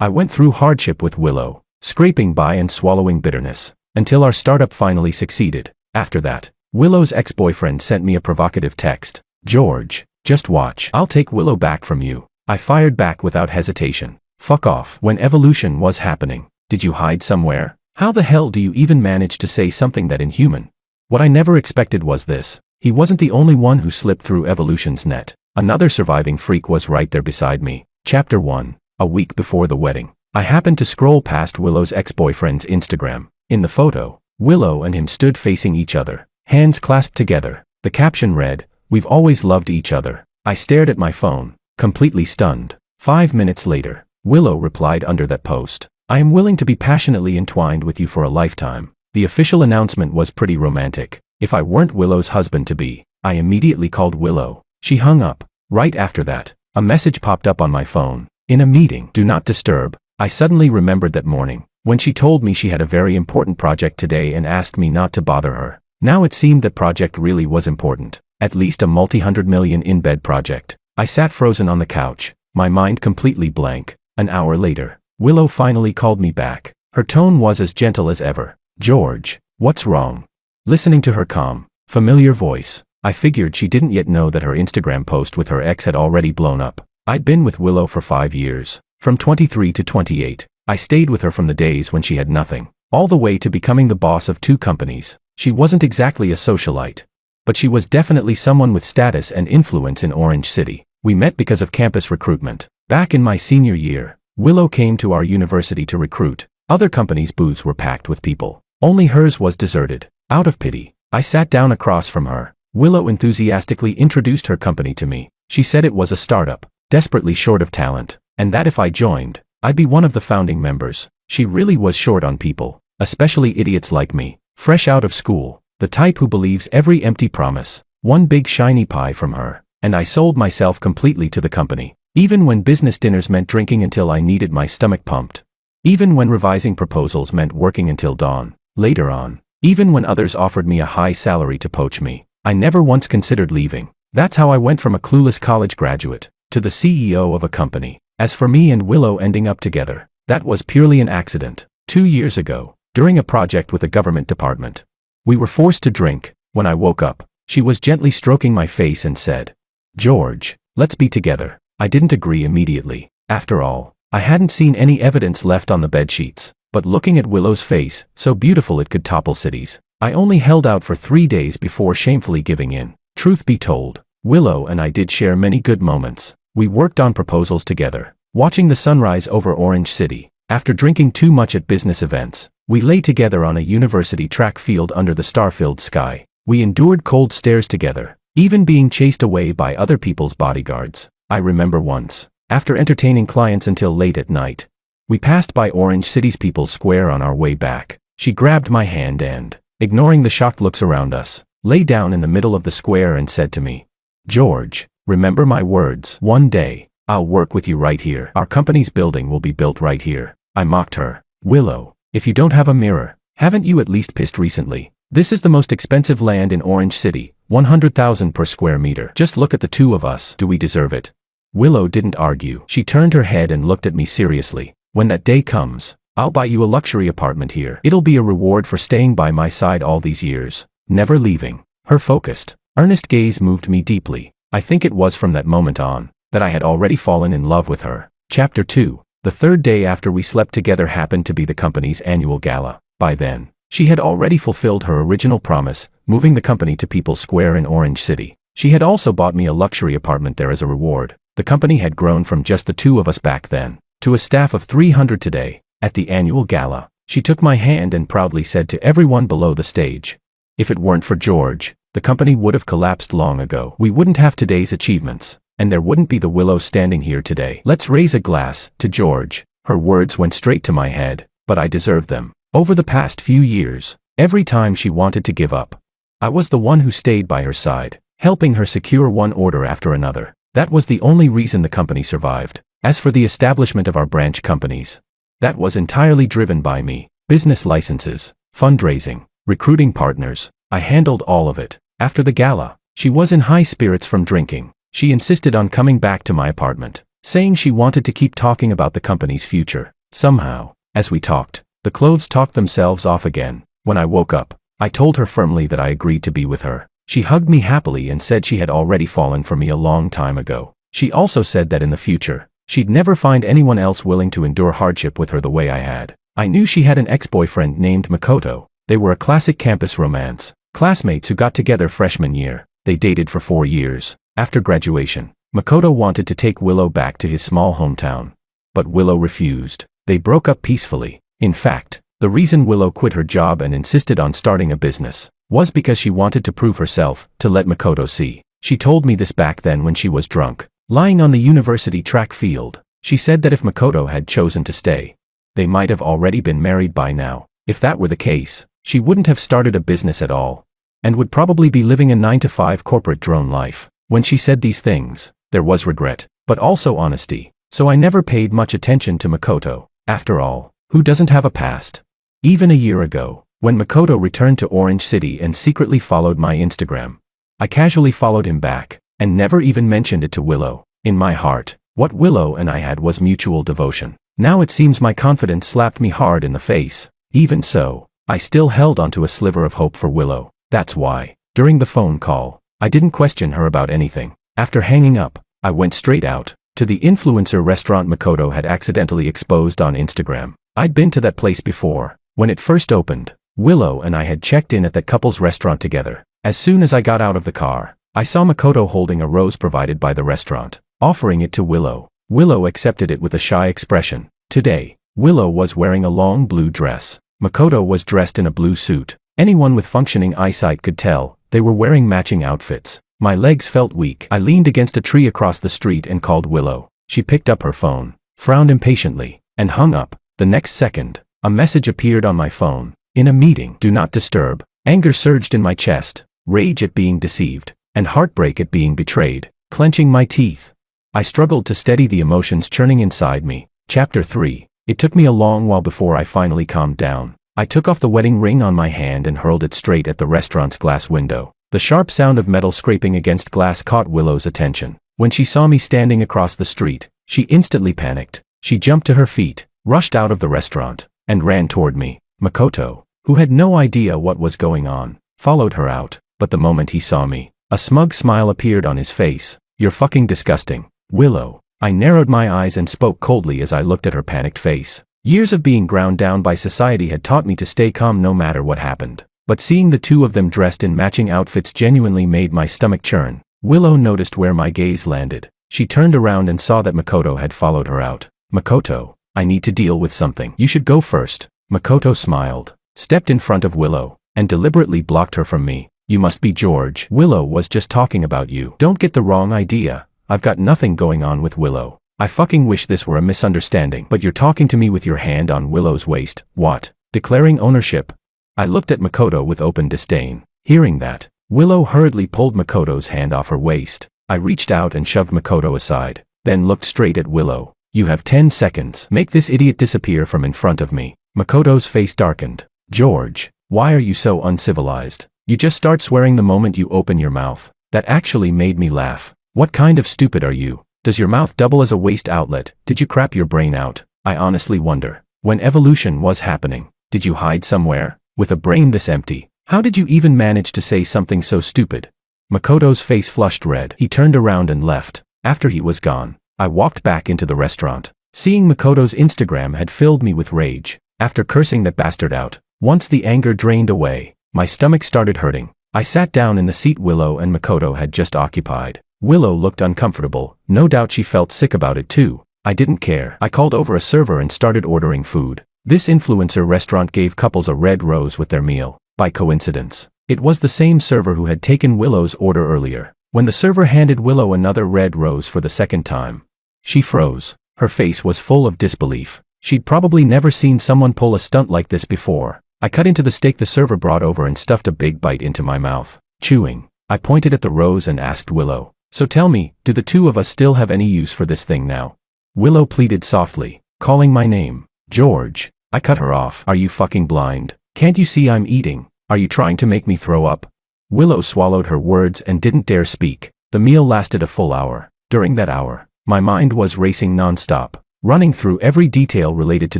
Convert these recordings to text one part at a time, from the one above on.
I went through hardship with Willow, scraping by and swallowing bitterness, until our startup finally succeeded. After that, Willow's ex-boyfriend sent me a provocative text. "George, just watch. I'll take Willow back from you." I fired back without hesitation. "Fuck off." When evolution was happening, did you hide somewhere? How the hell do you even manage to say something that inhuman? What I never expected was this. He wasn't the only one who slipped through evolution's net. Another surviving freak was right there beside me. Chapter 1. A week before the wedding. I happened to scroll past Willow's ex-boyfriend's Instagram. In the photo, Willow and him stood facing each other, hands clasped together. The caption read, "We've always loved each other." I stared at my phone, completely stunned. 5 minutes later, Willow replied under that post, "I am willing to be passionately entwined with you for a lifetime." The official announcement was pretty romantic. If I weren't Willow's husband-to-be, I immediately called Willow. She hung up. Right after that, a message popped up on my phone. "In a meeting, do not disturb." I suddenly remembered that morning, when she told me she had a very important project today and asked me not to bother her. Now it seemed that project really was important, at least a multi-hundred million in-bed project. I sat frozen on the couch, my mind completely blank. An hour later, Willow finally called me back. Her tone was as gentle as ever. "George, what's wrong?" Listening to her calm, familiar voice, I figured she didn't yet know that her Instagram post with her ex had already blown up. I'd been with Willow for 5 years. From 23 to 28, I stayed with her from the days when she had nothing, all the way to becoming the boss of 2 companies. She wasn't exactly a socialite, but she was definitely someone with status and influence in Orange City. We met because of campus recruitment. Back in my senior year, Willow came to our university to recruit. Other companies' booths were packed with people. Only hers was deserted. Out of pity, I sat down across from her. Willow enthusiastically introduced her company to me. She said it was a startup, desperately short of talent, and that if I joined, I'd be one of the founding members. She really was short on people, especially idiots like me, fresh out of school, the type who believes every empty promise. One big shiny pie from her, and I sold myself completely to the company. Even when business dinners meant drinking until I needed my stomach pumped. Even when revising proposals meant working until dawn. Later on, even when others offered me a high salary to poach me, I never once considered leaving. That's how I went from a clueless college graduate to the CEO of a company. As for me and Willow ending up together, that was purely an accident. 2 years ago, during a project with a government department, we were forced to drink. When I woke up, she was gently stroking my face and said, "George, let's be together." I didn't agree immediately. After all, I hadn't seen any evidence left on the bedsheets. But looking at Willow's face, so beautiful it could topple cities, I only held out for 3 days before shamefully giving in. Truth be told, Willow and I did share many good moments. We worked on proposals together, watching the sunrise over Orange City. After drinking too much at business events, we lay together on a university track field under the star-filled sky. We endured cold stares together, even being chased away by other people's bodyguards. I remember once, after entertaining clients until late at night, we passed by Orange City's People's Square on our way back. She grabbed my hand and, ignoring the shocked looks around us, lay down in the middle of the square and said to me, "George, remember my words. One day, I'll work with you right here. Our company's building will be built right here." I mocked her. "Willow, if you don't have a mirror, haven't you at least pissed recently? This is the most expensive land in Orange City, 100,000 per square meter. Just look at the 2 of us. Do we deserve it?" Willow didn't argue. She turned her head and looked at me seriously. "When that day comes, I'll buy you a luxury apartment here. It'll be a reward for staying by my side all these years, never leaving." Her focused, earnest gaze moved me deeply. I think it was from that moment on that I had already fallen in love with her. Chapter 2. The 3rd day after we slept together happened to be the company's annual gala. By then, she had already fulfilled her original promise, moving the company to People's Square in Orange City. She had also bought me a luxury apartment there as a reward. The company had grown from just the 2 of us back then to a staff of 300 today. At the annual gala, she took my hand and proudly said to everyone below the stage, "If it weren't for George, the company would have collapsed long ago. We wouldn't have today's achievements, and there wouldn't be the Willow standing here today. Let's raise a glass to George." Her words went straight to my head, but I deserved them. Over the past few years, every time she wanted to give up, I was the one who stayed by her side, helping her secure one order after another. That was the only reason the company survived. As for the establishment of our branch companies, that was entirely driven by me. Business licenses, fundraising, recruiting partners, I handled all of it. After the gala, she was in high spirits from drinking. She insisted on coming back to my apartment. saying she wanted to keep talking about the company's future. Somehow, as we talked, the clothes talked themselves off again. When I woke up, I told her firmly that I agreed to be with her. She hugged me happily and said she had already fallen for me a long time ago. She also said that in the future, she'd never find anyone else willing to endure hardship with her the way I had. I knew she had an ex-boyfriend named Makoto. They were a classic campus romance. Classmates who got together freshman year. They dated for 4 years. After graduation, Makoto wanted to take Willow back to his small hometown. But Willow refused. They broke up peacefully. In fact, the reason Willow quit her job and insisted on starting a business was because she wanted to prove herself, to let Makoto see. She told me this back then when she was drunk, lying on the university track field. She said that if Makoto had chosen to stay, they might have already been married by now. If that were the case, she wouldn't have started a business at all, and would probably be living a 9-to-5 corporate drone life. When she said these things, there was regret, but also honesty. So I never paid much attention to Makoto. After all, who doesn't have a past? Even a year ago, when Makoto returned to Orange City and secretly followed my Instagram, I casually followed him back, and never even mentioned it to Willow. In my heart, what Willow and I had was mutual devotion. Now it seems my confidence slapped me hard in the face. Even so, I still held onto a sliver of hope for Willow. That's why, during the phone call, I didn't question her about anything. After hanging up, I went straight out to the influencer restaurant Makoto had accidentally exposed on Instagram. I'd been to that place before. When it first opened, Willow and I had checked in at that couple's restaurant together. As soon as I got out of the car, I saw Makoto holding a rose provided by the restaurant, offering it to Willow. Willow accepted it with a shy expression. Today, Willow was wearing a long blue dress. Makoto was dressed in a blue suit. Anyone with functioning eyesight could tell they were wearing matching outfits. My legs felt weak. I leaned against a tree across the street and called Willow. She picked up her phone, frowned impatiently, and hung up. The next second, a message appeared on my phone. In a meeting, do not disturb. Anger surged in my chest, rage at being deceived, and heartbreak at being betrayed. Clenching my teeth, I struggled to steady the emotions churning inside me. Chapter 3. It took me a long while before I finally calmed down. I took off the wedding ring on my hand and hurled it straight at the restaurant's glass window. The sharp sound of metal scraping against glass caught Willow's attention. When she saw me standing across the street, she instantly panicked. She jumped to her feet, rushed out of the restaurant, and ran toward me. Makoto, who had no idea what was going on, followed her out. But the moment he saw me, a smug smile appeared on his face. You're fucking disgusting, Willow. I narrowed my eyes and spoke coldly as I looked at her panicked face. Years of being ground down by society had taught me to stay calm no matter what happened. But seeing the two of them dressed in matching outfits genuinely made my stomach churn. Willow noticed where my gaze landed. She turned around and saw that Makoto had followed her out. Makoto, I need to deal with something. You should go first. Makoto smiled, stepped in front of Willow, and deliberately blocked her from me. You must be George. Willow was just talking about you. Don't get the wrong idea. I've got nothing going on with Willow. I fucking wish this were a misunderstanding. But you're talking to me with your hand on Willow's waist. What? Declaring ownership? I looked at Makoto with open disdain. Hearing that, Willow hurriedly pulled Makoto's hand off her waist. I reached out and shoved Makoto aside, then looked straight at Willow. You have 10 seconds. Make this idiot disappear from in front of me. Makoto's face darkened. George, why are you so uncivilized? You just start swearing the moment you open your mouth. That actually made me laugh. What kind of stupid are you? Does your mouth double as a waste outlet? Did you crap your brain out? I honestly wonder. When evolution was happening, did you hide somewhere? With a brain this empty, how did you even manage to say something so stupid? Makoto's face flushed red. He turned around and left. After he was gone, I walked back into the restaurant. Seeing Makoto's Instagram had filled me with rage. After cursing that bastard out, once the anger drained away, my stomach started hurting. I sat down in the seat Willow and Makoto had just occupied. Willow looked uncomfortable. No doubt she felt sick about it too. I didn't care. I called over a server and started ordering food. This influencer restaurant gave couples a red rose with their meal. By coincidence, it was the same server who had taken Willow's order earlier. When the server handed Willow another red rose for the second time, she froze. Her face was full of disbelief. She'd probably never seen someone pull a stunt like this before. I cut into the steak the server brought over and stuffed a big bite into my mouth. Chewing, I pointed at the rose and asked Willow, so tell me, do the two of us still have any use for this thing now? Willow pleaded softly, calling my name. George. I cut her off. Are you fucking blind? Can't you see I'm eating? Are you trying to make me throw up? Willow swallowed her words and didn't dare speak. The meal lasted a full hour. During that hour, My mind was racing nonstop, running through every detail related to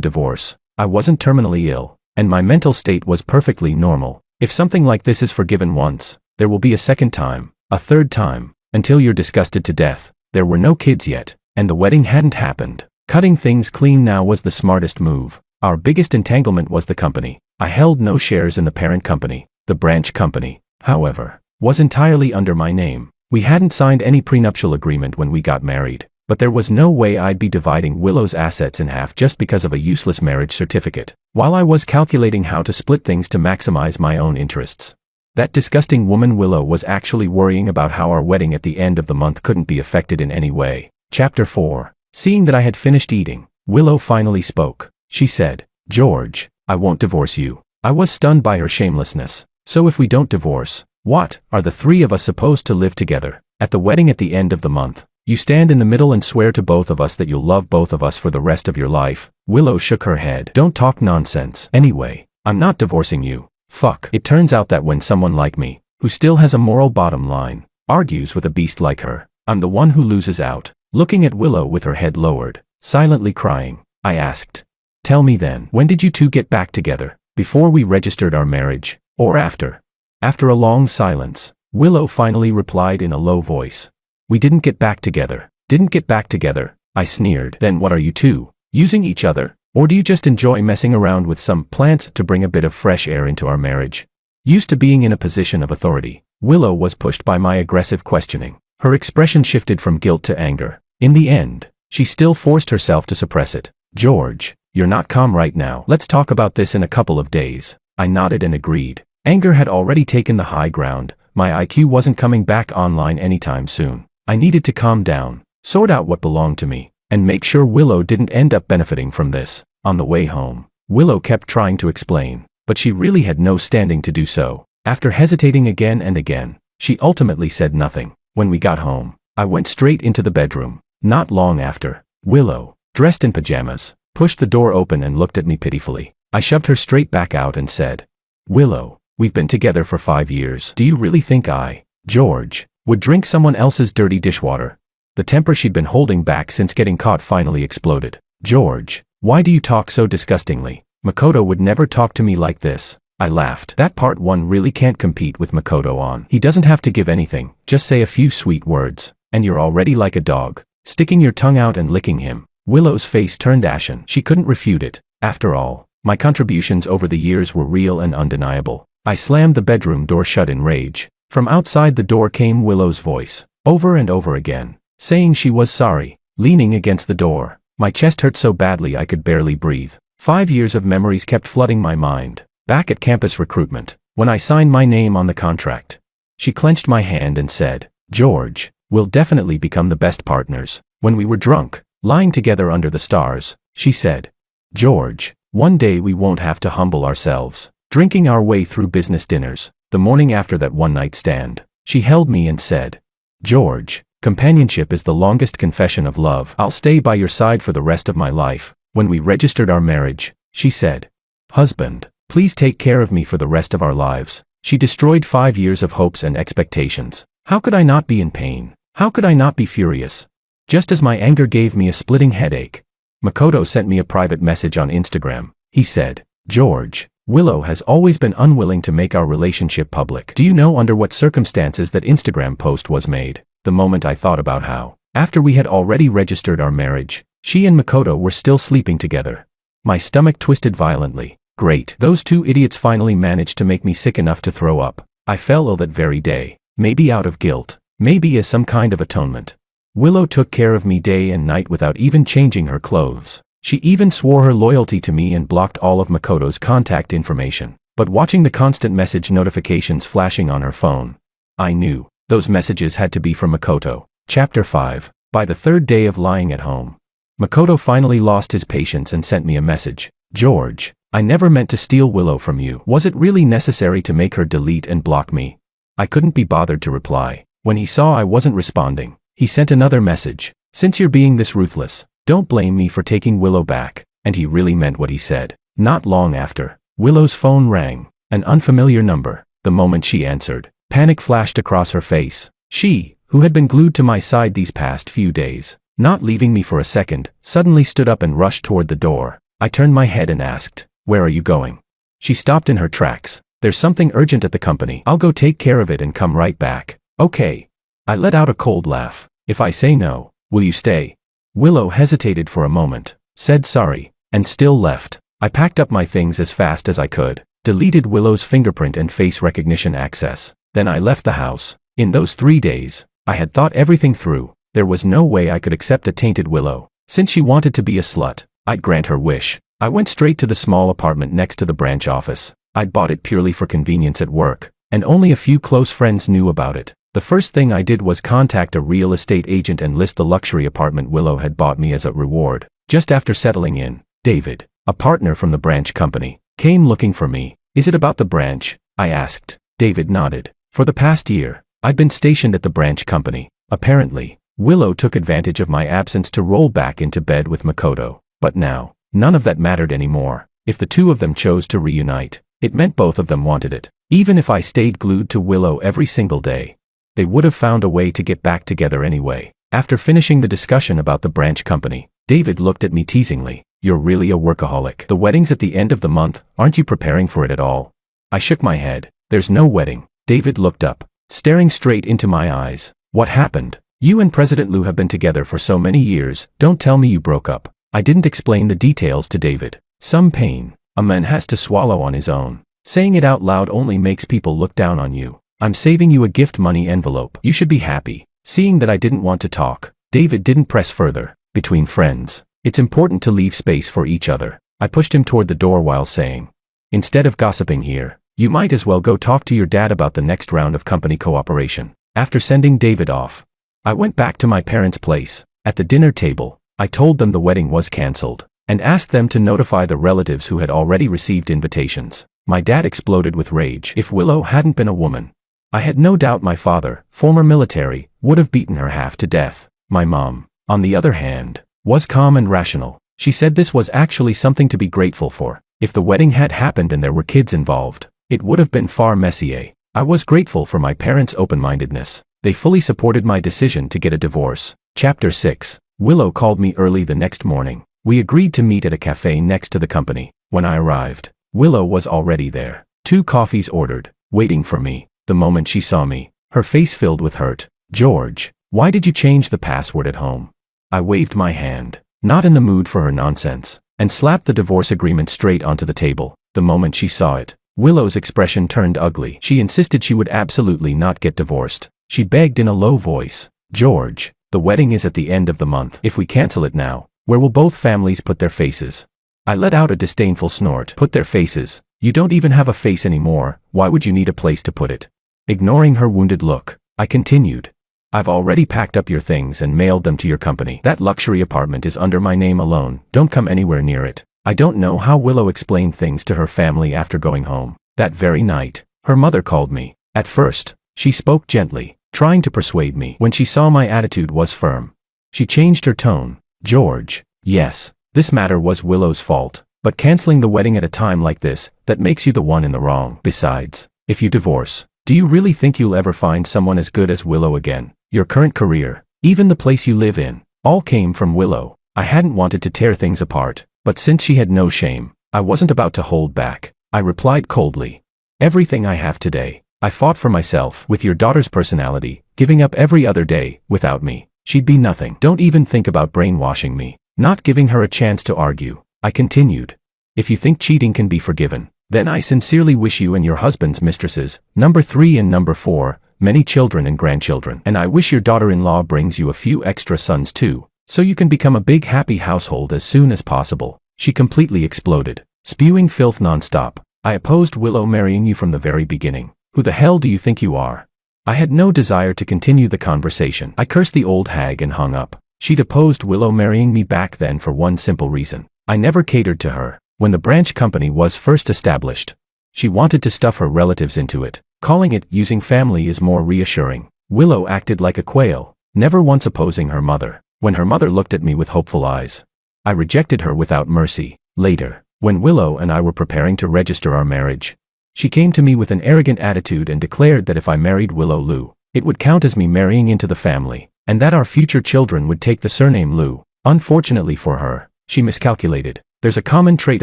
divorce. I wasn't terminally ill, and my mental state was perfectly normal. If something like this is forgiven once, there will be a second time, a third time, until you're disgusted to death. There were no kids yet, and the wedding hadn't happened. Cutting things clean now was the smartest move. Our biggest entanglement was the company. I held no shares in the parent company. The branch company, however, was entirely under my name. We hadn't signed any prenuptial agreement when we got married, but there was no way I'd be dividing Willow's assets in half just because of a useless marriage certificate, while I was calculating how to split things to maximize my own interests. That disgusting woman Willow was actually worrying about how our wedding at the end of the month couldn't be affected in any way. Chapter 4. Seeing that I had finished eating, Willow finally spoke. She said, "George, I won't divorce you." I was stunned by her shamelessness. "So if we don't divorce, what, are the three of us supposed to live together? At the wedding at the end of the month, you stand in the middle and swear to both of us that you'll love both of us for the rest of your life?" Willow shook her head. "Don't talk nonsense. Anyway, I'm not divorcing you. Fuck. It turns out that when someone like me, who still has a moral bottom line, argues with a beast like her, I'm the one who loses out." Looking at Willow with her head lowered, silently crying, I asked, "Tell me then, when did you two get back together? Before we registered our marriage, or after?" After a long silence, Willow finally replied in a low voice, "We didn't get back together." "Didn't get back together?" I sneered. "Then what are you two, using each other? Or do you just enjoy messing around with some plants to bring a bit of fresh air into our marriage?" Used to being in a position of authority, Willow was pushed by my aggressive questioning. Her expression shifted from guilt to anger. In the end, she still forced herself to suppress it. "George, you're not calm right now. Let's talk about this in a couple of days." I nodded and agreed. Anger had already taken the high ground. My IQ wasn't coming back online anytime soon. I needed to calm down, sort out what belonged to me, and make sure Willow didn't end up benefiting from this. On the way home, Willow kept trying to explain, but she really had no standing to do so. After hesitating again and again, she ultimately said nothing. When we got home, I went straight into the bedroom. Not long after, Willow, dressed in pajamas, pushed the door open and looked at me pitifully. I shoved her straight back out and said, "Willow, we've been together for 5 years. Do you really think I, George, would drink someone else's dirty dishwater?" The temper she'd been holding back since getting caught finally exploded. "George, why do you talk so disgustingly? Makoto would never talk to me like this." I laughed. That part one really can't compete with Makoto on. He doesn't have to give anything, just say a few sweet words, and you're already like a dog, sticking your tongue out and licking him. Willow's face turned ashen. She couldn't refute it. After all, my contributions over the years were real and undeniable. I slammed the bedroom door shut in rage. From outside the door came Willow's voice, over and over again, saying she was sorry. Leaning against the door, my chest hurt so badly I could barely breathe. 5 years of memories kept flooding my mind. Back at campus recruitment, when I signed my name on the contract, she clenched my hand and said, "George, we'll definitely become the best partners." When we were drunk, lying together under the stars, she said, "George, one day we won't have to humble ourselves, drinking our way through business dinners." The morning after that one-night stand, she held me and said, "George, companionship is the longest confession of love. I'll stay by your side for the rest of my life." When we registered our marriage, she said, "Husband, please take care of me for the rest of our lives." She destroyed 5 years of hopes and expectations. How could I not be in pain? How could I not be furious? Just as my anger gave me a splitting headache, Makoto sent me a private message on Instagram. He said, "George, Willow has always been unwilling to make our relationship public. Do you know under what circumstances that Instagram post was made?" The moment I thought about how, after we had already registered our marriage, she and Makoto were still sleeping together, my stomach twisted violently. Great. Those two idiots finally managed to make me sick enough to throw up. I fell ill that very day. Maybe out of guilt. Maybe as some kind of atonement. Willow took care of me day and night without even changing her clothes. She even swore her loyalty to me and blocked all of Makoto's contact information. But watching the constant message notifications flashing on her phone, I knew those messages had to be from Makoto. Chapter 5. By the third day of lying at home, Makoto finally lost his patience and sent me a message. "George, I never meant to steal Willow from you. Was it really necessary to make her delete and block me?" I couldn't be bothered to reply. When he saw I wasn't responding, he sent another message. "Since you're being this ruthless, don't blame me for taking Willow back." And he really meant what he said. Not long after, Willow's phone rang. An unfamiliar number. The moment she answered, panic flashed across her face. She, who had been glued to my side these past few days, not leaving me for a second, suddenly stood up and rushed toward the door. I turned my head and asked, "Where are you going?" She stopped in her tracks. "There's something urgent at the company. I'll go take care of it and come right back." "Okay." I let out a cold laugh. "If I say no, will you stay?" Willow hesitated for a moment, said sorry, and still left. I packed up my things as fast as I could, deleted Willow's fingerprint and face recognition access. Then I left the house. In those 3 days, I had thought everything through. There was no way I could accept a tainted Willow. Since she wanted to be a slut, I'd grant her wish. I went straight to the small apartment next to the branch office. I'd bought it purely for convenience at work, and only a few close friends knew about it. The first thing I did was contact a real estate agent and list the luxury apartment Willow had bought me as a reward. Just after settling in, David, a partner from the branch company, came looking for me. "Is it about the branch?" I asked. David nodded. "For the past year, I'd been stationed at the branch company. Apparently, Willow took advantage of my absence to roll back into bed with Makoto. But now, none of that mattered anymore. If the two of them chose to reunite, it meant both of them wanted it. Even if I stayed glued to Willow every single day, they would have found a way to get back together anyway." After finishing the discussion about the branch company, David looked at me teasingly. "You're really a workaholic. The wedding's at the end of the month. Aren't you preparing for it at all?" I shook my head. "There's no wedding." David looked up, staring straight into my eyes. "What happened? You and President Liu have been together for so many years. Don't tell me you broke up." I didn't explain the details to David. Some pain a man has to swallow on his own. Saying it out loud only makes people look down on you. "I'm saving you a gift money envelope. You should be happy." Seeing that I didn't want to talk, David didn't press further. Between friends, it's important to leave space for each other. I pushed him toward the door while saying, "Instead of gossiping here, you might as well go talk to your dad about the next round of company cooperation." After sending David off, I went back to my parents' place. At the dinner table, I told them the wedding was cancelled, and asked them to notify the relatives who had already received invitations. My dad exploded with rage. If Willow hadn't been a woman, I had no doubt my father, former military, would have beaten her half to death. My mom, on the other hand, was calm and rational. She said this was actually something to be grateful for. If the wedding had happened and there were kids involved, it would have been far messier. I was grateful for my parents' open-mindedness. They fully supported my decision to get a divorce. Chapter 6. Willow called me early the next morning. We agreed to meet at a cafe next to the company. When I arrived, Willow was already there. 2 coffees ordered, waiting for me. The moment she saw me, her face filled with hurt. "George, why did you change the password at home?" I waved my hand, not in the mood for her nonsense, and slapped the divorce agreement straight onto the table. The moment she saw it, Willow's expression turned ugly. She insisted she would absolutely not get divorced. She begged in a low voice, "George, the wedding is at the end of the month. If we cancel it now, where will both families put their faces?" I let out a disdainful snort. "Put their faces? You don't even have a face anymore. Why would you need a place to put it?" Ignoring her wounded look, I continued, "I've already packed up your things and mailed them to your company. That luxury apartment is under my name alone. Don't come anywhere near it." I don't know how Willow explained things to her family after going home. That very night, her mother called me. At first, she spoke gently, trying to persuade me. When she saw my attitude was firm, she changed her tone. "George, yes, this matter was Willow's fault, but canceling the wedding at a time like this, that makes you the one in the wrong. Besides, if you divorce, do you really think you'll ever find someone as good as Willow again? Your current career, even the place you live in, all came from Willow." I hadn't wanted to tear things apart, but since she had no shame, I wasn't about to hold back. I replied coldly, "Everything I have today, I fought for myself. With your daughter's personality, giving up every other day, without me, she'd be nothing. Don't even think about brainwashing me." Not giving her a chance to argue, I continued, "If you think cheating can be forgiven, then I sincerely wish you and your husband's mistresses, number 3 and number 4, many children and grandchildren. And I wish your daughter-in-law brings you a few extra sons too, so you can become a big happy household as soon as possible." She completely exploded, spewing filth nonstop. "I opposed Willow marrying you from the very beginning. Who the hell do you think you are?" I had no desire to continue the conversation. I cursed the old hag and hung up. She'd opposed Willow marrying me back then for one simple reason. I never catered to her. When the branch company was first established, she wanted to stuff her relatives into it. Calling it using family is more reassuring. Willow acted like a quail, never once opposing her mother. When her mother looked at me with hopeful eyes, I rejected her without mercy. Later, when Willow and I were preparing to register our marriage, she came to me with an arrogant attitude and declared that if I married Willow Liu, It would count as me marrying into the family, and that our future children would take the surname Liu. Unfortunately for her, she miscalculated. There's a common trait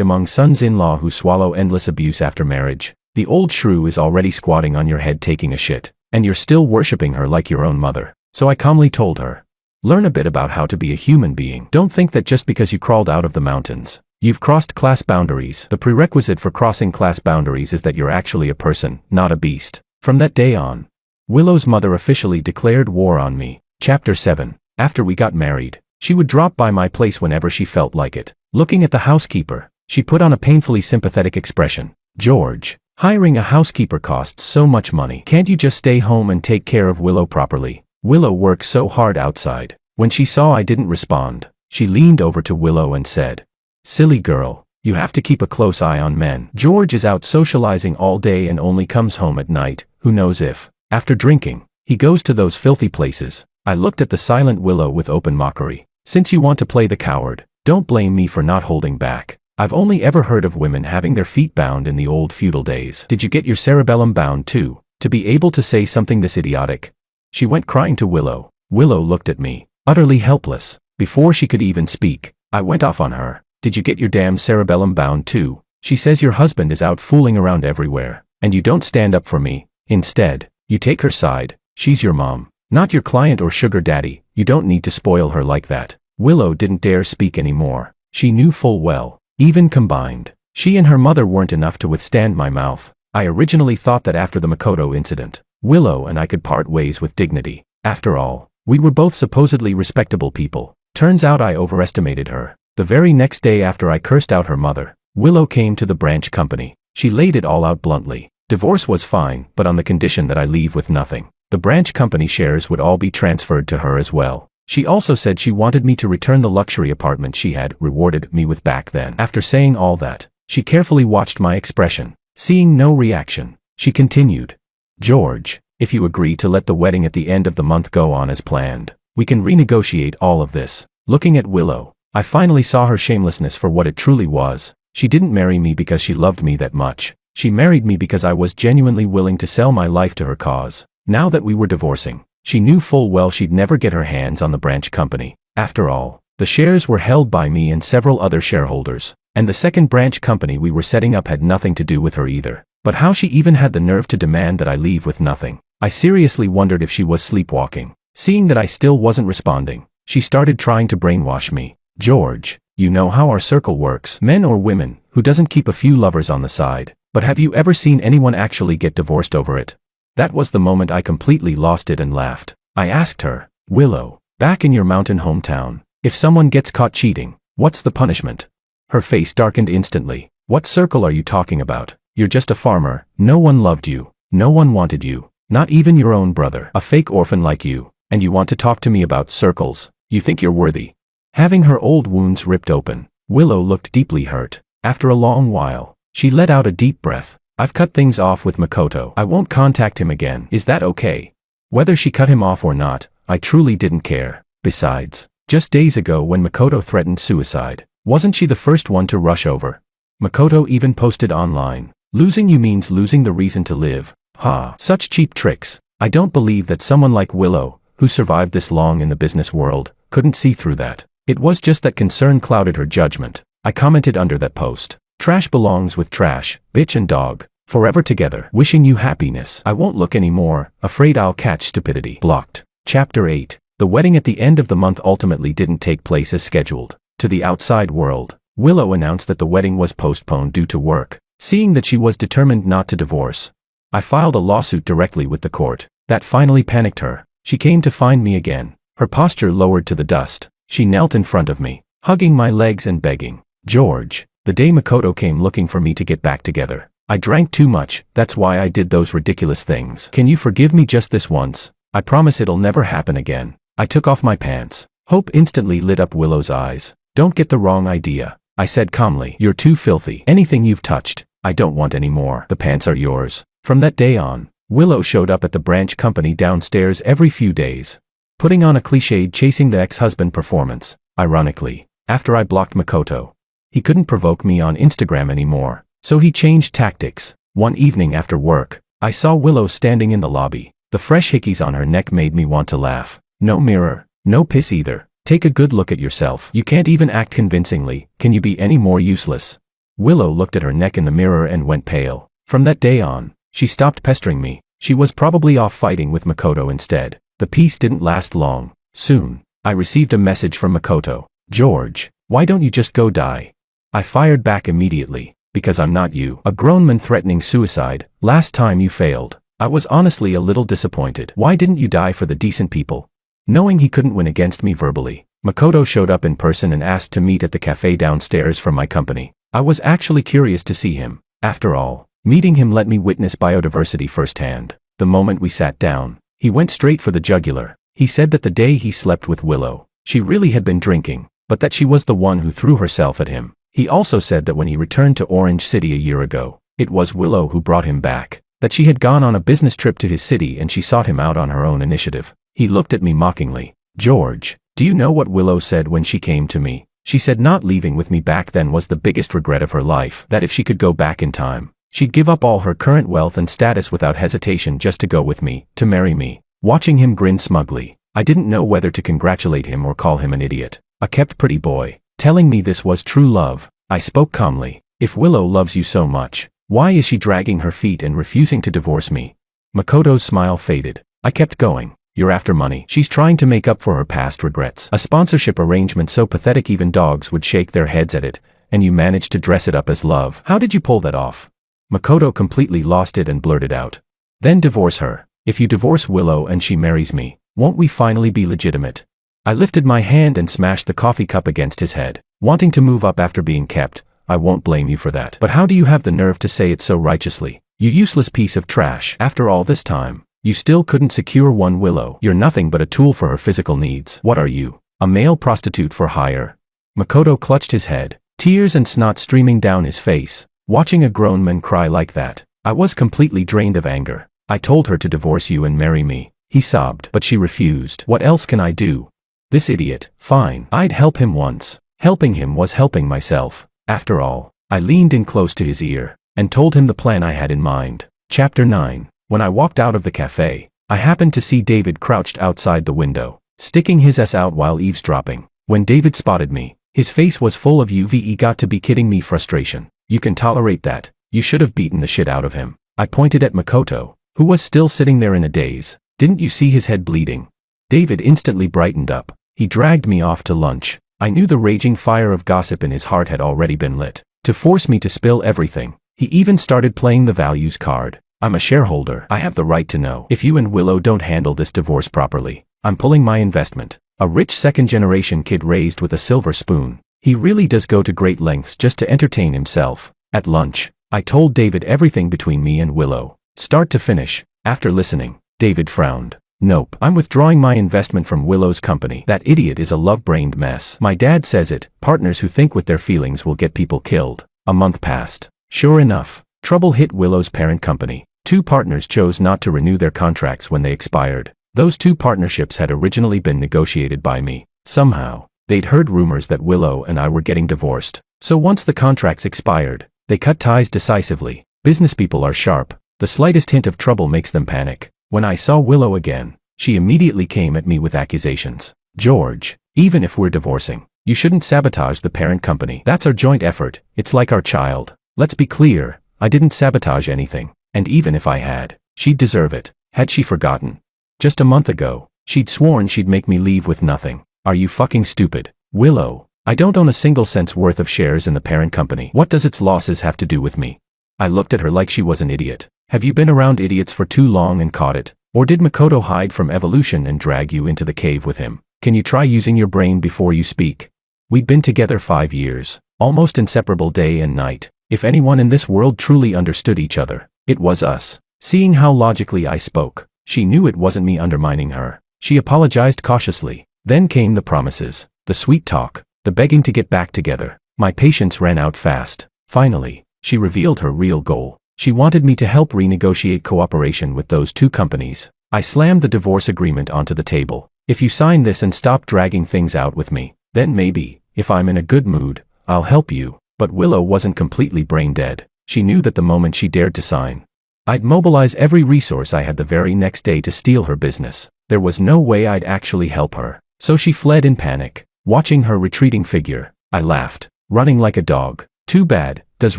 among sons-in-law who swallow endless abuse after marriage. The old shrew is already squatting on your head taking a shit, and you're still worshipping her like your own mother. So I calmly told her, learn a bit about how to be a human being. Don't think that just because you crawled out of the mountains, you've crossed class boundaries. The prerequisite for crossing class boundaries is that you're actually a person, not a beast. From that day on, Willow's mother officially declared war on me. Chapter 7. After we got married, she would drop by my place whenever she felt like it. Looking at the housekeeper, she put on a painfully sympathetic expression. George, hiring a housekeeper costs so much money. Can't you just stay home and take care of Willow properly? Willow works so hard outside. When she saw I didn't respond, she leaned over to Willow and said, silly girl, you have to keep a close eye on men. George is out socializing all day and only comes home at night. Who knows if, after drinking, he goes to those filthy places. I looked at the silent Willow with open mockery. Since you want to play the coward, don't blame me for not holding back. I've only ever heard of women having their feet bound in the old feudal days. Did you get your cerebellum bound too, to be able to say something this idiotic? She went crying to Willow. Willow looked at me, utterly helpless. Before she could even speak, I went off on her. Did you get your damn cerebellum bound too? She says your husband is out fooling around everywhere, and you don't stand up for me. Instead, you take her side. She's your mom, not your client or sugar daddy. You don't need to spoil her like that. Willow didn't dare speak anymore. She knew full well, even combined, she and her mother weren't enough to withstand my mouth. I originally thought that after the Makoto incident, Willow and I could part ways with dignity. After all, we were both supposedly respectable people. Turns out I overestimated her. The very next day after I cursed out her mother, Willow came to the branch company. She laid it all out bluntly. Divorce was fine, but on the condition that I leave with nothing. The branch company shares would all be transferred to her as well. She also said she wanted me to return the luxury apartment she had rewarded me with back then. After saying all that, she carefully watched my expression. Seeing no reaction, she continued, George, if you agree to let the wedding at the end of the month go on as planned, we can renegotiate all of this. Looking at Willow, I finally saw her shamelessness for what it truly was. She didn't marry me because she loved me that much. She married me because I was genuinely willing to sell my life to her cause. Now that we were divorcing, she knew full well she'd never get her hands on the branch company. After all, the shares were held by me and several other shareholders, and the second branch company we were setting up had nothing to do with her either. But how she even had the nerve to demand that I leave with nothing? I seriously wondered if she was sleepwalking. Seeing that I still wasn't responding, she started trying to brainwash me. George, you know how our circle works. Men or women, who doesn't keep a few lovers on the side? But have you ever seen anyone actually get divorced over it? That was the moment I completely lost it and laughed. I asked her, Willow, back in your mountain hometown, if someone gets caught cheating, what's the punishment? Her face darkened instantly. What circle are you talking about? You're just a farmer. No one loved you. No one wanted you. Not even your own brother. A fake orphan like you. And you want to talk to me about circles? You think you're worthy? Having her old wounds ripped open, Willow looked deeply hurt. After a long while, she let out a deep breath. I've cut things off with Makoto. I won't contact him again. Is that okay? Whether she cut him off or not, I truly didn't care. Besides, just days ago when Makoto threatened suicide, wasn't she the first one to rush over? Makoto even posted online, losing you means losing the reason to live. Ha, such cheap tricks. I don't believe that someone like Willow, who survived this long in the business world, couldn't see through that. It was just that concern clouded her judgment. I commented under that post. Trash belongs with trash, bitch and dog, forever together. Wishing you happiness. I won't look anymore, afraid I'll catch stupidity. Blocked. Chapter 8. The wedding at the end of the month ultimately didn't take place as scheduled. To the outside world, Willow announced that the wedding was postponed due to work. Seeing that she was determined not to divorce, I filed a lawsuit directly with the court. That finally panicked her. She came to find me again, her posture lowered to the dust. She knelt in front of me, hugging my legs and begging, George, the day Makoto came looking for me to get back together, I drank too much, that's why I did those ridiculous things. Can you forgive me just this once? I promise it'll never happen again. I took off my pants. Hope instantly lit up Willow's eyes. Don't get the wrong idea, I said calmly. You're too filthy. Anything you've touched, I don't want any more. The pants are yours. From that day on, Willow showed up at the branch company downstairs every few days, putting on a cliched chasing the ex-husband performance. Ironically, after I blocked Makoto, he couldn't provoke me on Instagram anymore, so he changed tactics. One evening after work, I saw Willow standing in the lobby, The fresh hickeys on her neck made me want to laugh. No mirror, no piss either. Take a good look at yourself. You can't even act convincingly. Can you be any more useless? Willow looked at her neck in the mirror and went pale. From that day on, she stopped pestering me. She was probably off fighting with Makoto instead. The peace didn't last long. Soon, I received a message from Makoto. George, why don't you just go die? I fired back immediately. Because I'm not you. A grown man threatening suicide. Last time you failed. I was honestly a little disappointed. Why didn't you die for the decent people? Knowing he couldn't win against me verbally, Makoto showed up in person and asked to meet at the cafe downstairs from my company. I was actually curious to see him. After all, meeting him let me witness biodiversity firsthand. The moment we sat down, he went straight for the jugular. He said that the day he slept with Willow, she really had been drinking, but that she was the one who threw herself at him. He also said that when he returned to Orange City a year ago, it was Willow who brought him back, that she had gone on a business trip to his city and she sought him out on her own initiative. He looked at me mockingly. George, do you know what Willow said when she came to me? She said not leaving with me back then was the biggest regret of her life, that if she could go back in time, she'd give up all her current wealth and status without hesitation just to go with me, to marry me. Watching him grin smugly, I didn't know whether to congratulate him or call him an idiot. A kept pretty boy. Telling me this was true love, I spoke calmly. If Willow loves you so much, why is she dragging her feet and refusing to divorce me? Makoto's smile faded. I kept going. You're after money. She's trying to make up for her past regrets. A sponsorship arrangement so pathetic even dogs would shake their heads at it, and you managed to dress it up as love. How did you pull that off? Makoto completely lost it and blurted out. Then divorce her. If you divorce Willow and she marries me, won't we finally be legitimate? I lifted my hand and smashed the coffee cup against his head. Wanting to move up after being kept, I won't blame you for that. But how do you have the nerve to say it so righteously? You useless piece of trash. After all this time, you still couldn't secure one Willow. You're nothing but a tool for her physical needs. What are you? A male prostitute for hire? Makoto clutched his head, tears and snot streaming down his face. Watching a grown man cry like that, I was completely drained of anger. I told her to divorce you and marry me. He sobbed, but she refused. What else can I do? This idiot. Fine. I'd help him once. Helping him was helping myself. After all, I leaned in close to his ear and told him the plan I had in mind. Chapter 9. When I walked out of the cafe, I happened to see David crouched outside the window, sticking his ass out while eavesdropping. When David spotted me, his face was full of "You got to be kidding me" frustration. You can tolerate that. You should have beaten the shit out of him. I pointed at Makoto, who was still sitting there in a daze. Didn't you see his head bleeding? David instantly brightened up. He dragged me off to lunch. I knew the raging fire of gossip in his heart had already been lit. To force me to spill everything, he even started playing the values card. I'm a shareholder. I have the right to know. If you and Willow don't handle this divorce properly, I'm pulling my investment. A rich second-generation kid raised with a silver spoon. He really does go to great lengths just to entertain himself. At lunch, I told David everything between me and Willow, start to finish. After listening, David frowned. Nope, I'm withdrawing my investment from Willow's company. That idiot is a love-brained mess. My dad says it. Partners who think with their feelings will get people killed. A month passed. Sure enough, trouble hit Willow's parent company. Two partners chose not to renew their contracts when they expired. Those two partnerships had originally been negotiated by me. Somehow, they'd heard rumors that Willow and I were getting divorced. So once the contracts expired, they cut ties decisively. Business people are sharp. The slightest hint of trouble makes them panic. When I saw Willow again, she immediately came at me with accusations. George, even if we're divorcing, you shouldn't sabotage the parent company. That's our joint effort. It's like our child. Let's be clear, I didn't sabotage anything. And even if I had, she'd deserve it. Had she forgotten? Just a month ago, she'd sworn she'd make me leave with nothing. Are you fucking stupid? Willow, I don't own a single cent's worth of shares in the parent company. What does its losses have to do with me? I looked at her like she was an idiot. Have you been around idiots for too long and caught it? Or did Makoto hide from evolution and drag you into the cave with him? Can you try using your brain before you speak? We'd been together 5 years, almost inseparable day and night. If anyone in this world truly understood each other, it was us. Seeing how logically I spoke, she knew it wasn't me undermining her. She apologized cautiously. Then came the promises, the sweet talk, the begging to get back together. My patience ran out fast. Finally, she revealed her real goal. She wanted me to help renegotiate cooperation with those two companies. I slammed the divorce agreement onto the table. If you sign this and stop dragging things out with me, then maybe, if I'm in a good mood, I'll help you. But Willow wasn't completely brain dead. She knew that the moment she dared to sign, I'd mobilize every resource I had the very next day to steal her business. There was no way I'd actually help her. So she fled in panic. Watching her retreating figure, I laughed, running like a dog. Too bad, does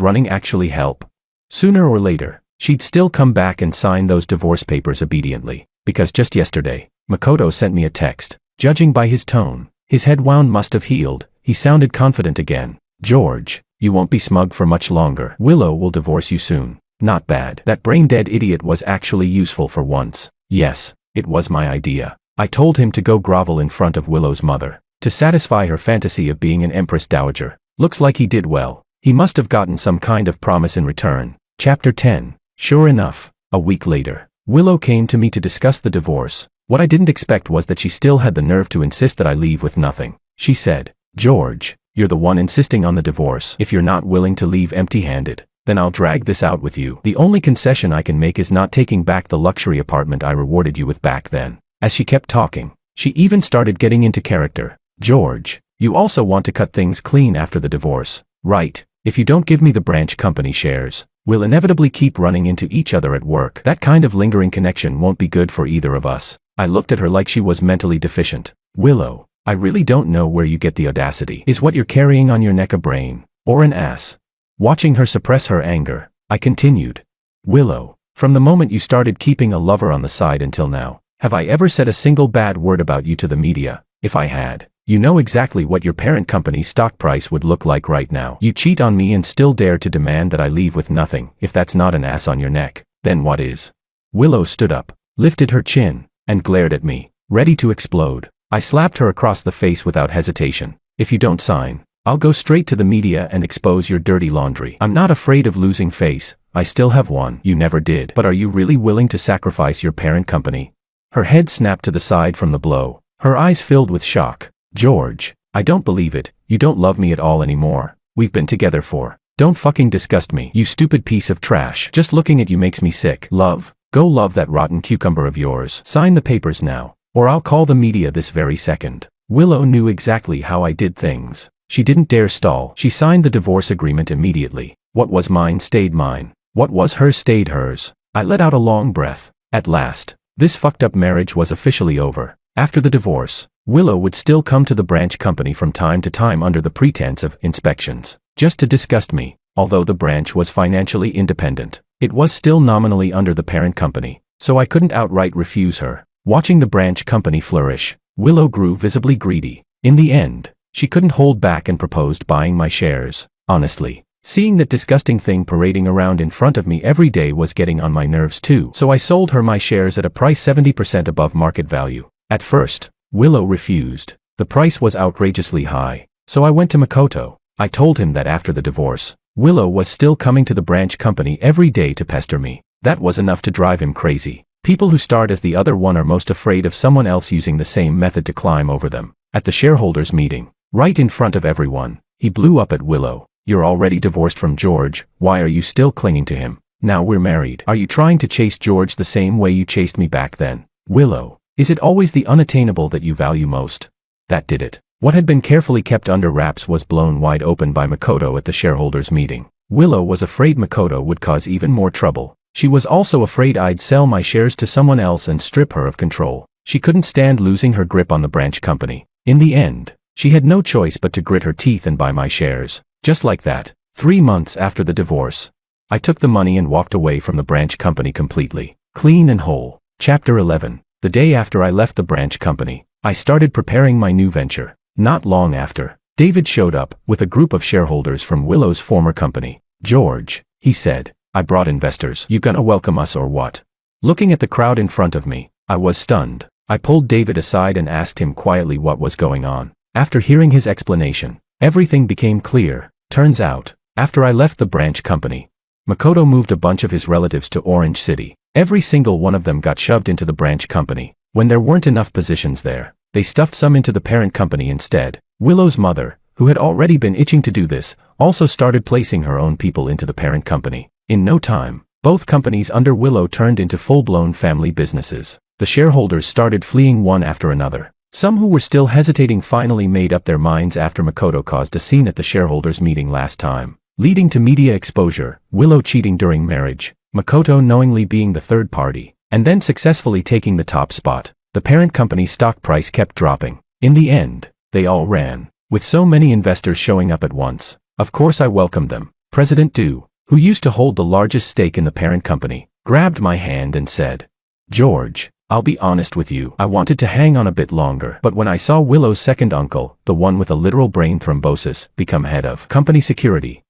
running actually help? Sooner or later, she'd still come back and sign those divorce papers obediently, because just yesterday, Makoto sent me a text. Judging by his tone, his head wound must have healed. He sounded confident again. George, you won't be smug for much longer. Willow will divorce you soon. Not bad. That brain-dead idiot was actually useful for once. Yes, it was my idea. I told him to go grovel in front of Willow's mother, to satisfy her fantasy of being an Empress Dowager. Looks like he did well. He must have gotten some kind of promise in return. Chapter 10. Sure enough, a week later, Willow came to me to discuss the divorce. What I didn't expect was that she still had the nerve to insist that I leave with nothing. She said, George, you're the one insisting on the divorce. If you're not willing to leave empty-handed, then I'll drag this out with you. The only concession I can make is not taking back the luxury apartment I rewarded you with back then. As she kept talking, she even started getting into character. George, you also want to cut things clean after the divorce, right? If you don't give me the branch company shares, we'll inevitably keep running into each other at work. That kind of lingering connection won't be good for either of us. I looked at her like she was mentally deficient. Willow, I really don't know where you get the audacity. Is what you're carrying on your neck a brain, or an ass? Watching her suppress her anger, I continued. Willow, from the moment you started keeping a lover on the side until now, have I ever said a single bad word about you to the media? If I had, you know exactly what your parent company's stock price would look like right now. You cheat on me and still dare to demand that I leave with nothing. If that's not an ass on your neck, then what is? Willow stood up, lifted her chin, and glared at me, ready to explode. I slapped her across the face without hesitation. If you don't sign, I'll go straight to the media and expose your dirty laundry. I'm not afraid of losing face. I still have one. You never did. But are you really willing to sacrifice your parent company? Her head snapped to the side from the blow. Her eyes filled with shock. George, I don't believe it. You don't love me at all anymore. We've been together for. Don't fucking disgust me, you stupid piece of trash. Just looking at you makes me sick. Love? Go love that rotten cucumber of yours. Sign the papers now, or I'll call the media this very second. Willow knew exactly how I did things. She didn't dare stall. She signed the divorce agreement immediately. What was mine stayed mine. What was hers stayed hers. I let out a long breath. At last, this fucked up marriage was officially over. After the divorce, Willow would still come to the branch company from time to time under the pretense of inspections, just to disgust me. Although the branch was financially independent, it was still nominally under the parent company, so I couldn't outright refuse her. Watching the branch company flourish, Willow grew visibly greedy. In the end, she couldn't hold back and proposed buying my shares. Honestly, seeing that disgusting thing parading around in front of me every day was getting on my nerves too. So I sold her my shares at a price 70% above market value. At first, Willow refused. The price was outrageously high, so I went to Makoto. I told him that after the divorce, Willow was still coming to the branch company every day to pester me. That was enough to drive him crazy. People who start as the other one are most afraid of someone else using the same method to climb over them. At the shareholders' meeting, right in front of everyone, he blew up at Willow. You're already divorced from George, why are you still clinging to him? Now we're married. Are you trying to chase George the same way you chased me back then? Willow, is it always the unattainable that you value most? That did it. What had been carefully kept under wraps was blown wide open by Makoto at the shareholders' meeting. Willow was afraid Makoto would cause even more trouble. She was also afraid I'd sell my shares to someone else and strip her of control. She couldn't stand losing her grip on the branch company. In the end, she had no choice but to grit her teeth and buy my shares. Just like that, 3 months after the divorce, I took the money and walked away from the branch company completely, clean and whole. Chapter 11. The day after I left the branch company, I started preparing my new venture. Not long after, David showed up with a group of shareholders from Willow's former company. George, he said, I brought investors. You gonna welcome us or what? Looking at the crowd in front of me, I was stunned. I pulled David aside and asked him quietly what was going on. After hearing his explanation, everything became clear. Turns out, after I left the branch company, Makoto moved a bunch of his relatives to Orange City. Every single one of them got shoved into the branch company. When there weren't enough positions there, they stuffed some into the parent company instead. Willow's mother, who had already been itching to do this, also started placing her own people into the parent company. In no time, both companies under Willow turned into full-blown family businesses. The shareholders started fleeing one after another. Some who were still hesitating finally made up their minds after Makoto caused a scene at the shareholders' meeting last time, leading to media exposure. Willow cheating during marriage. Makoto knowingly being the third party, and then successfully taking the top spot. The parent company's stock price kept dropping. In the end, they all ran. With so many investors showing up at once, of course I welcomed them. President Du, who used to hold the largest stake in the parent company, grabbed my hand and said, "George, I'll be honest with you, I wanted to hang on a bit longer, but when I saw Willow's second uncle, the one with a literal brain thrombosis, become head of company security,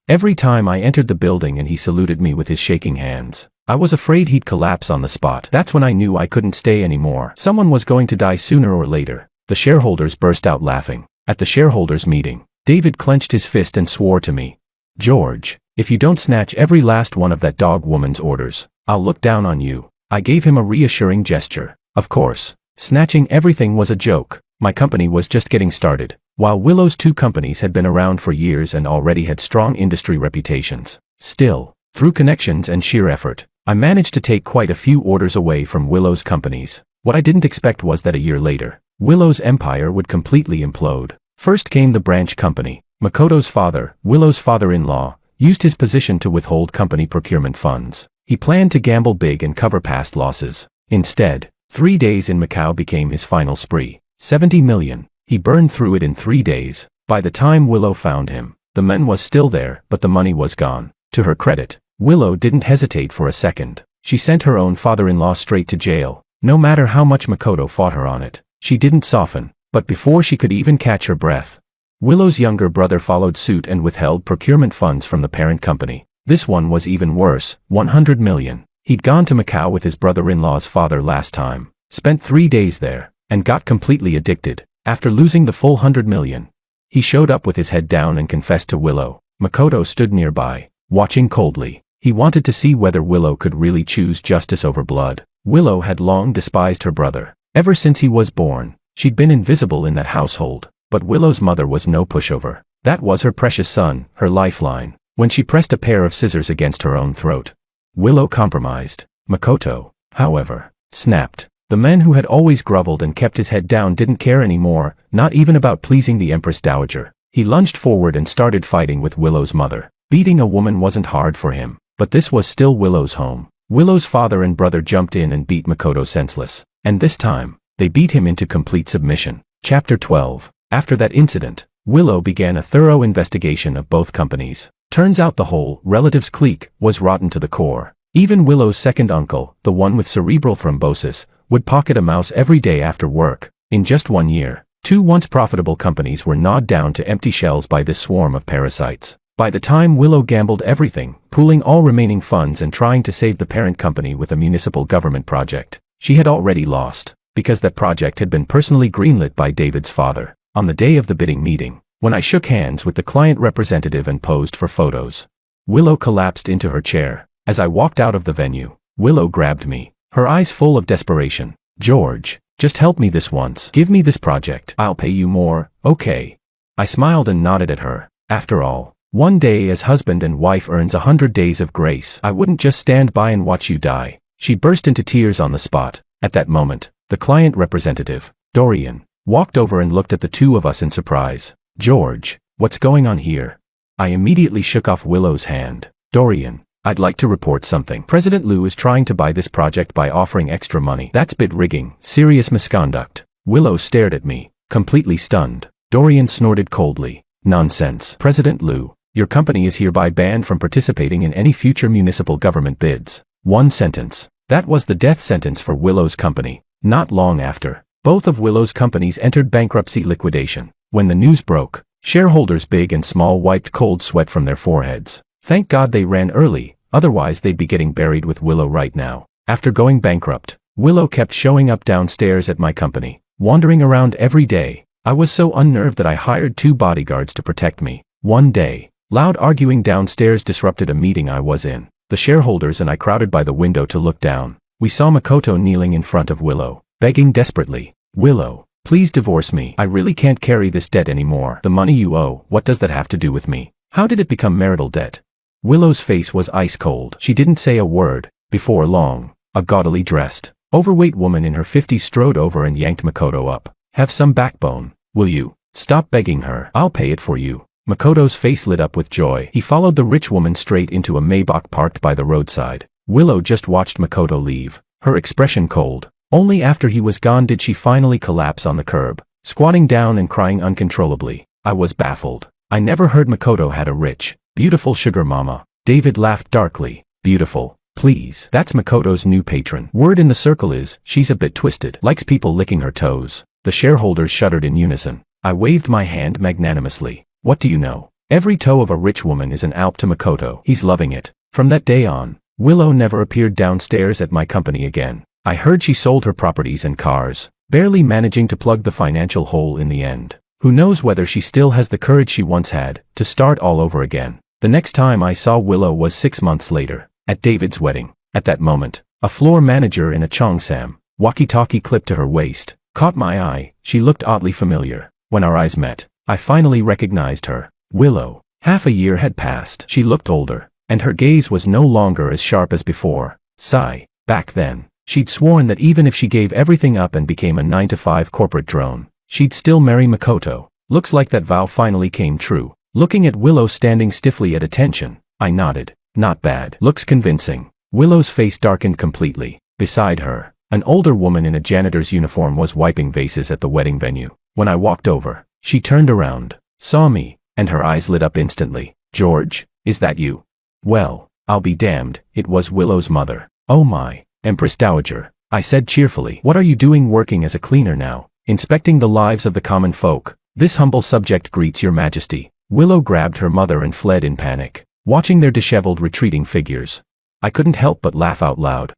every time I entered the building and he saluted me with his shaking hands, I was afraid he'd collapse on the spot. That's when I knew I couldn't stay anymore. Someone was going to die sooner or later." The shareholders burst out laughing. At the shareholders' meeting, David clenched his fist and swore to me, "George, if you don't snatch every last one of that dog woman's orders, I'll look down on you." I gave him a reassuring gesture. Of course, snatching everything was a joke. My company was just getting started, while Willow's two companies had been around for years and already had strong industry reputations. Still, through connections and sheer effort, I managed to take quite a few orders away from Willow's companies. What I didn't expect was that a year later, Willow's empire would completely implode. First came the branch company. Makoto's father, Willow's father-in-law, used his position to withhold company procurement funds. He planned to gamble big and cover past losses. Instead, 3 days in Macau became his final spree. 70 million. He burned through it in 3 days. By the time Willow found him, the man was still there, but the money was gone. To her credit, Willow didn't hesitate for a second. She sent her own father-in-law straight to jail. No matter how much Makoto fought her on it, she didn't soften. But before she could even catch her breath, Willow's younger brother followed suit and withheld procurement funds from the parent company. This one was even worse, 100 million. He'd gone to Macau with his brother-in-law's father last time, spent 3 days there, and got completely addicted. After losing the full 100 million, he showed up with his head down and confessed to Willow. Makoto stood nearby, watching coldly. He wanted to see whether Willow could really choose justice over blood. Willow had long despised her brother. Ever since he was born, she'd been invisible in that household. But Willow's mother was no pushover. That was her precious son, her lifeline. When she pressed a pair of scissors against her own throat, Willow compromised. Makoto, however, snapped. The man who had always groveled and kept his head down didn't care anymore, not even about pleasing the Empress Dowager. He lunged forward and started fighting with Willow's mother. Beating a woman wasn't hard for him, but this was still Willow's home. Willow's father and brother jumped in and beat Makoto senseless. And this time, they beat him into complete submission. Chapter 12. After that incident, Willow began a thorough investigation of both companies. Turns out the whole relatives clique was rotten to the core. Even Willow's second uncle, the one with cerebral thrombosis, would pocket a mouse every day after work. In just 1 year, 2 once profitable companies were gnawed down to empty shells by this swarm of parasites. By the time Willow gambled everything, pooling all remaining funds and trying to save the parent company with a municipal government project, she had already lost, because that project had been personally greenlit by David's father. On the day of the bidding meeting, when I shook hands with the client representative and posed for photos, Willow collapsed into her chair. As I walked out of the venue, Willow grabbed me, her eyes full of desperation. "George, just help me this once. Give me this project. I'll pay you more, okay?" I smiled and nodded at her. After all, 1 day as husband and wife earns 100 days of grace. I wouldn't just stand by and watch you die. She burst into tears on the spot. At that moment, the client representative, Dorian, walked over and looked at the two of us in surprise. "George, what's going on here?" I immediately shook off Willow's hand. "Dorian, I'd like to report something. President Liu is trying to buy this project by offering extra money. That's bid rigging, serious misconduct." Willow stared at me, completely stunned. Dorian snorted coldly. "Nonsense. President Liu, your company is hereby banned from participating in any future municipal government bids." One sentence. That was the death sentence for Willow's company. Not long after, both of Willow's companies entered bankruptcy liquidation. When the news broke, shareholders big and small wiped cold sweat from their foreheads. Thank God they ran early, otherwise they'd be getting buried with Willow right now. After going bankrupt, Willow kept showing up downstairs at my company, wandering around every day. I was so unnerved that I hired 2 bodyguards to protect me. One day, loud arguing downstairs disrupted a meeting I was in. The shareholders and I crowded by the window to look down. We saw Makoto kneeling in front of Willow, begging desperately, "Willow, please divorce me. I really can't carry this debt anymore. The money you owe, what does that have to do with me? How did it become marital debt?" Willow's face was ice cold. She didn't say a word. Before long, a gaudily dressed, overweight woman in her 50s strode over and yanked Makoto up. "Have some backbone, will you? Stop begging her. I'll pay it for you." Makoto's face lit up with joy. He followed the rich woman straight into a Maybach parked by the roadside. Willow just watched Makoto leave, her expression cold. Only after he was gone did she finally collapse on the curb, squatting down and crying uncontrollably. I was baffled. I never heard Makoto had a rich, beautiful sugar mama. David laughed darkly. Beautiful. Please. That's Makoto's new patron. Word in the circle is, she's a bit twisted. Likes people licking her toes. The shareholders shuddered in unison. I waved my hand magnanimously. What do you know? Every toe of a rich woman is an alp to Makoto. He's loving it. From that day on, Willow never appeared downstairs at my company again. I heard she sold her properties and cars, barely managing to plug the financial hole in the end. Who knows whether she still has the courage she once had, to start all over again. The next time I saw Willow was 6 months later, at David's wedding. At that moment, a floor manager in a Cheongsam, walkie-talkie clipped to her waist, caught my eye. She looked oddly familiar. When our eyes met, I finally recognized her. Willow. Half a year had passed. She looked older, and her gaze was no longer as sharp as before. Sigh. Back then, she'd sworn that even if she gave everything up and became a 9-to-5 corporate drone, she'd still marry Makoto. Looks like that vow finally came true. Looking at Willow standing stiffly at attention, I nodded. Not bad. Looks convincing. Willow's face darkened completely. Beside her, an older woman in a janitor's uniform was wiping vases at the wedding venue. When I walked over, she turned around, saw me, and her eyes lit up instantly. George, is that you? Well, I'll be damned, it was Willow's mother. Oh my, Empress Dowager, I said cheerfully. What are you doing working as a cleaner now? Inspecting the lives of the common folk. This humble subject greets your majesty. Willow grabbed her mother and fled in panic, watching their disheveled retreating figures. I couldn't help but laugh out loud.